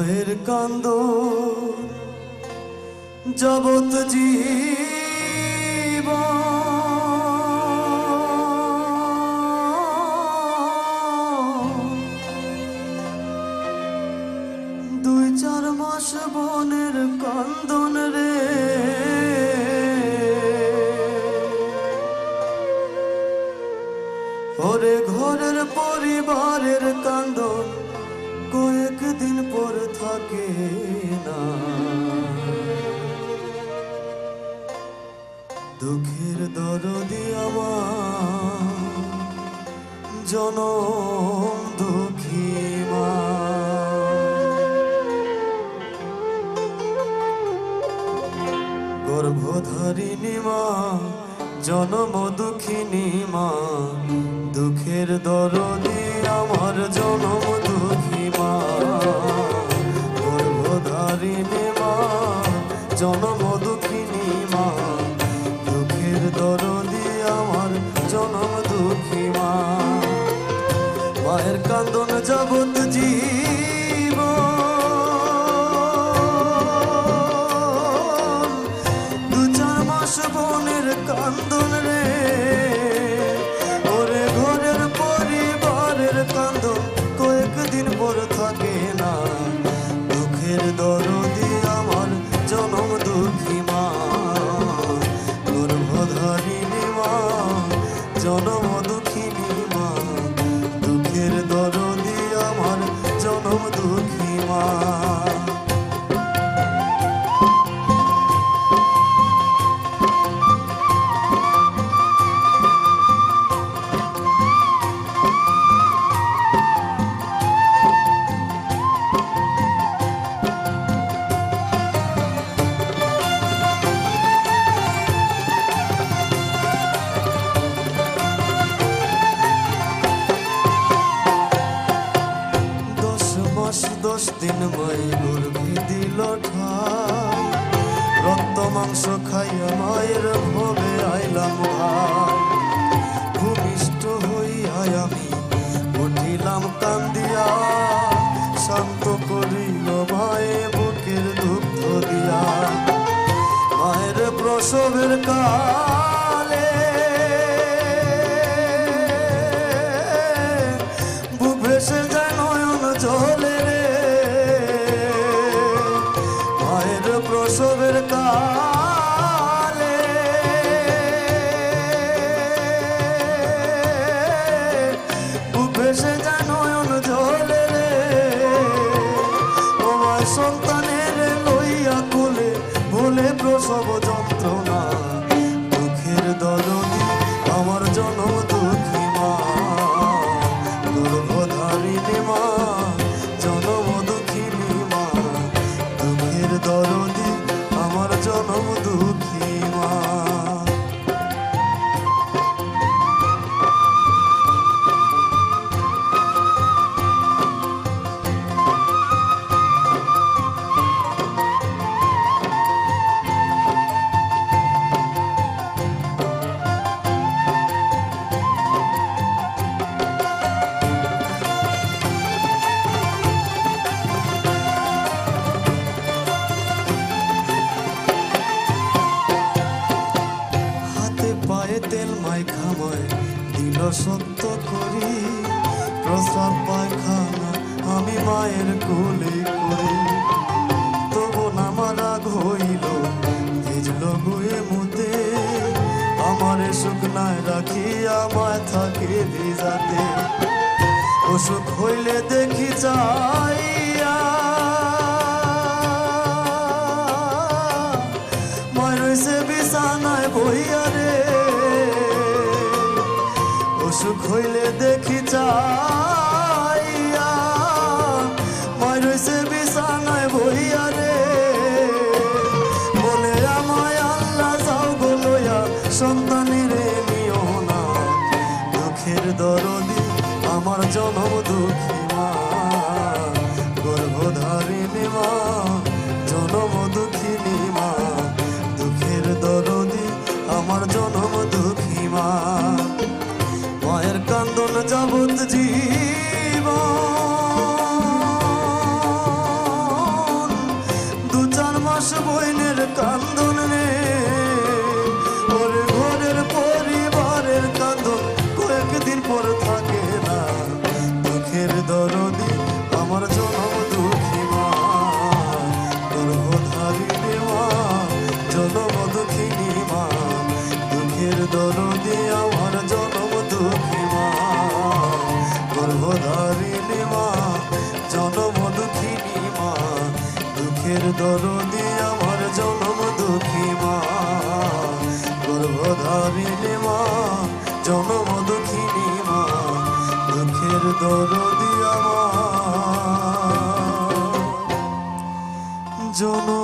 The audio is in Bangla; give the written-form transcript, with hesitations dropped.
মায়ের কান্দ জগৎ জীব দুই চার মাস বনের কান্দন রে ওরে ঘরের পরিবারের কান্দন কয়েকদিন পর থাকে না দুঃখের দরদি আমার জনম দুঃখী মা গর্ভধারিণী মা জনম দুঃখিনী মা দুঃখের দরদি আমার জনম দুঃখী মা গর্ভধারিণী মা জনম দুঃখিনী মা দুঃখের দরদি আমার জনম দুঃখী মা মায়ের কান্দন যাবত জীব দু চার মাস বনের কান্দন রে ওরে ঘরের পরিবারের কান্দন কয়েকদিন পর থাকে না দুঃখের দরদি আমার জনম দুঃখী মা গর্ভধারিণী মা জনম দুঃখিনী মা দুঃখের দরদি আমার জনম দুঃখী মা দশ দিন মাই গর্ভে দিল ঠাই রক্ত মাংস খাইয়া মায়ের ভবে আইলাম ভাই ভূমিষ্ঠ হইয়া আমি উঠিলাম কান্দিয়া শান্ত করিল মায়ে বুকের দুগ্ধ দিয়া মায়ের প্রসবের কালে বুক ভেসে যায় নয়ন জলে প্রসবের কালে ভেসে যায় নয়ন জলে রে তোমার সন্তানের লইয়া কোলে ভুলে প্রসব যন্ত্রণা দুঃখের দরদি আমার জনম দুঃখী মা গর্ভধারিণী মা জনম দুঃখিনী মা দুঃখের দরদি আমার জনম দুঃখী মা তেল মাই খামায় দিল সত্য করি প্রস্রাব পায়খানা আমি মায়ের কোলে করি তবু আমার রাগ হইল ভিজল গুয়ে মুতে আমারে শুকনায় রাখি আমায় থাকে ভিজাতে অসুখ হইলে দেখি চাইয়া মায় রইছে বিছানায় বইয়া রে অসুখ হইলে দেখি চাইয়া মায় রইছে বিছানায় বইয়া রে বলে আমায় আল্লাহ যাও গো লইয়া সন্তানের নিও না দুঃখের দরদি আমার জনম দুঃখী মা গর্ভধারিণী মা জনম দুঃখিনী মা দুঃখের দরদি আমার জনম দুঃখী মা মায়ের কান্দন যাবত জীব জনম দুঃখিনী মা, দুঃখের দরদি আমার জনম দুঃখী মা, গর্ভধারিণী মা, জনম দুঃখিনী মা, দুঃখের দরদি আমার জনম দুঃখী মা, গর্ভধারিণী মা, জনম দুঃখিনী মা, দুঃখের দরদি আমার জনম